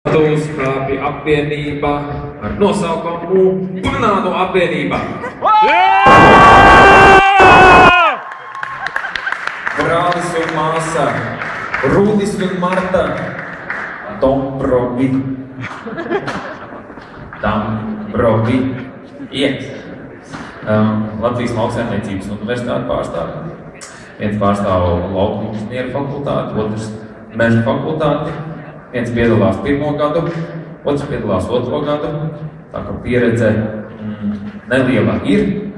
Skāpju apvienība ar nosaukumu Banānu apvienība. Brālis un māsa, Rūdis un Marta, Dombrovi. Latvijas Lauksaimniecības universitāti pārstāv. Viens pārstāv lauku inženieru fakultāti, otrs meža fakultāti. Viens piedalās 1. gadu, otrs piedalās 2. gadu. Tā kā pieredze neliela ir.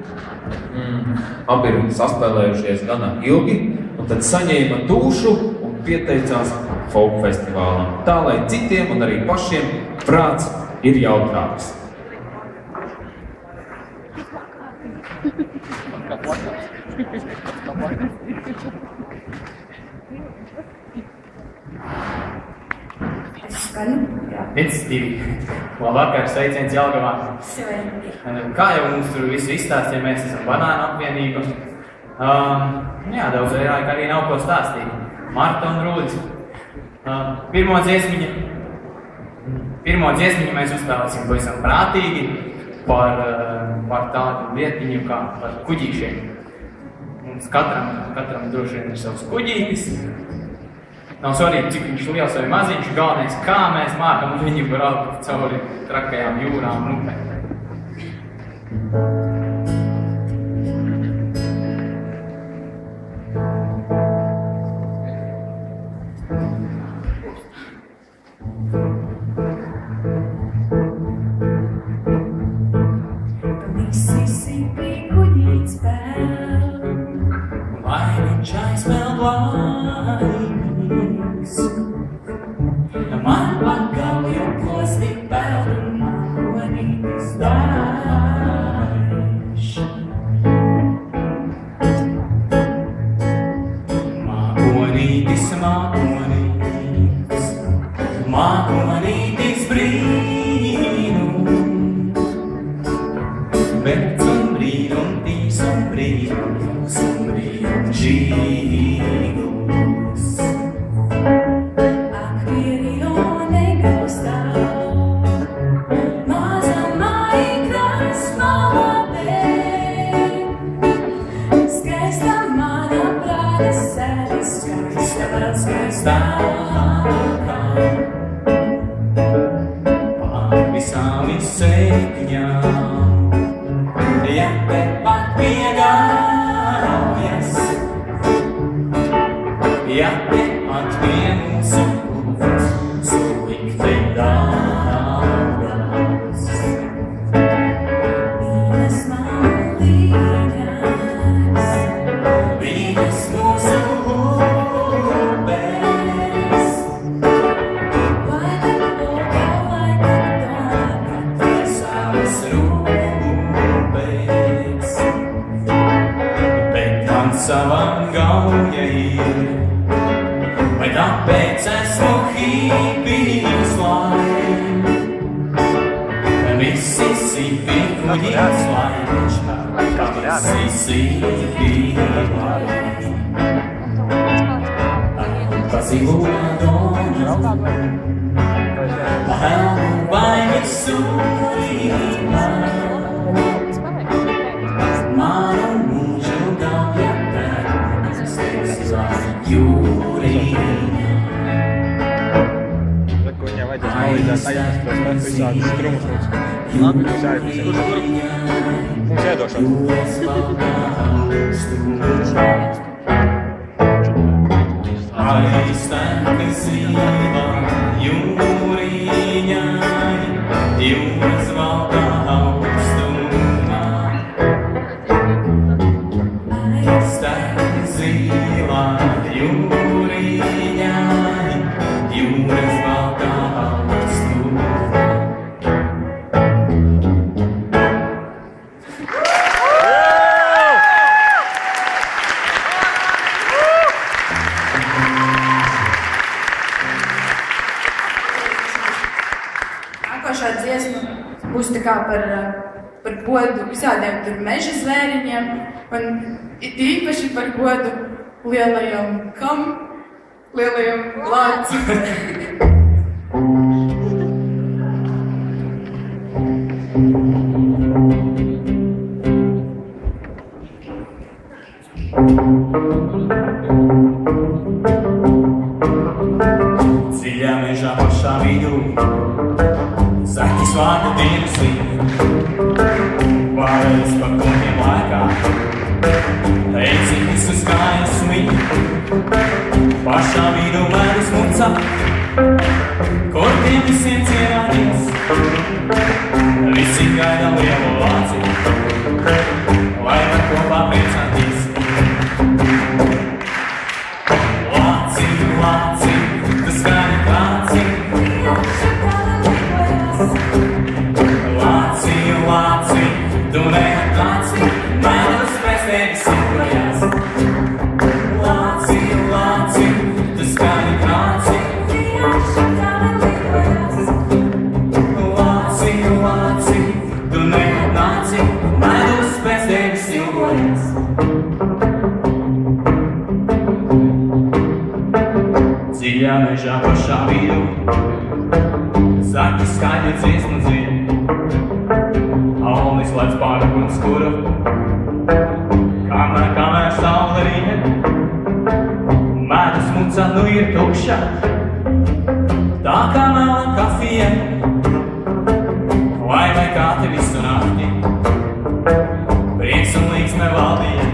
Abi ir saspēlējušies gana ilgi, un tad saņēma dušu un pieteicās folk festivālam. Tā, lai citiem un arī pašiem prāts ir jautrāks. Viens, divi. Labvakar, sveiciens Jelgavā. Kā jau mums tur visu izstāstīja, mēs esam Banānu apvienība. Jā, daudz vairāk arī nav ko stāstīt. Marta un Rūdis. Pirmo dziesmiņu mēs uzspēlēsim pavisam prātīgi par tādu lietiņu kā par kuģīšiem. Mums katram droši vien ir savs kuģītis. Nav svarīgi, cik viņš liels vai maziņš, galvenais, kā mēs mākam viņu braukt cauri trakajām jūrām un upēm. Mississippi kuģītis pēl, Lai viņš aizpeld laimīgs, man pakaļ jau klosti peld un mākonītis daiš. Mākonītis brīnum, bet un brīnum, tīs un brīnum žīgus. akvirione gaustāv, maza maikras malabē, skaista mana prāta sēde, skaista. Visām izsētiņām, ja tepat piegājas, ja tepat pie mūsu likte dāvās. Vīnas malīņas, Vīnas mūsu upēs, lai tad lokā, lai tad donā, savas rūpēs, bet man savam gauja ir, vai tāpēc esmu hipijs, lai Mississippi kuģītis, lai viņš Mississippi, lai pazivodonu, helmu vai Misūrībā, manu mūžu gauja pēc jūrīņa. Viņam vajadzēs palīdzēt aizmest tos visādus strumumus. Mums Aizteka zīla jūrīņai, jūras valdā augstumā. Aizteka zīla jūrīņai, jūras valdā augstumā. Nākošā dziesma būs tā kā par godu visādiem tur meža zvēriņiem, un īpaši par godu lielajam kam, lielajam lācim. pašā vidū, zaķis vārda dienas līd, pārējais pa kokiem laikā, eizītis uz kājas līd, pašā vidū medus mucā, kur tiem visiem cienāties, visi gaida lielo lāci, lai var kopā priecāties. Lāci, lāci, tu skani lāci, lāci, lāci, tu neatlāci, medus pēc tevi silpojās. Lāci, lāci, tu skani lāci, lāci, lāci, tu neatlāci, medus pēc tevi silpojās. Dziļā mežā pašā vidū, zaķis skaļi dziesmu dzied, alnis lec pāri un skuru, kamēr saule riet, medus mucā nu ir tukša, tā kā melna kafija, vai kāti visu nakti, prieks un līksme valdīja.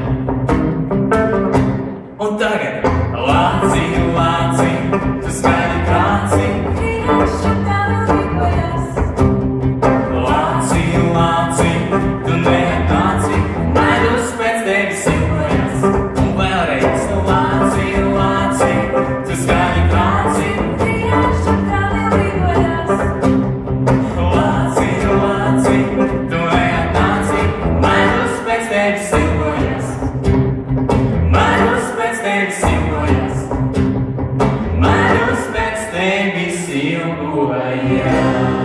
Un tagad lāci, lāci, tu skaļi krāci, lāci, lāci, tu neatlāci, medus pēc tevi silpojās. Un vēlreiz lāci, lāci, tu skaļi krāci, lāci, lāci, tu neatlāci, medus pēc tevi silpojās. Medus pēc tevi silpojās. Medus pēc tevi silpojās.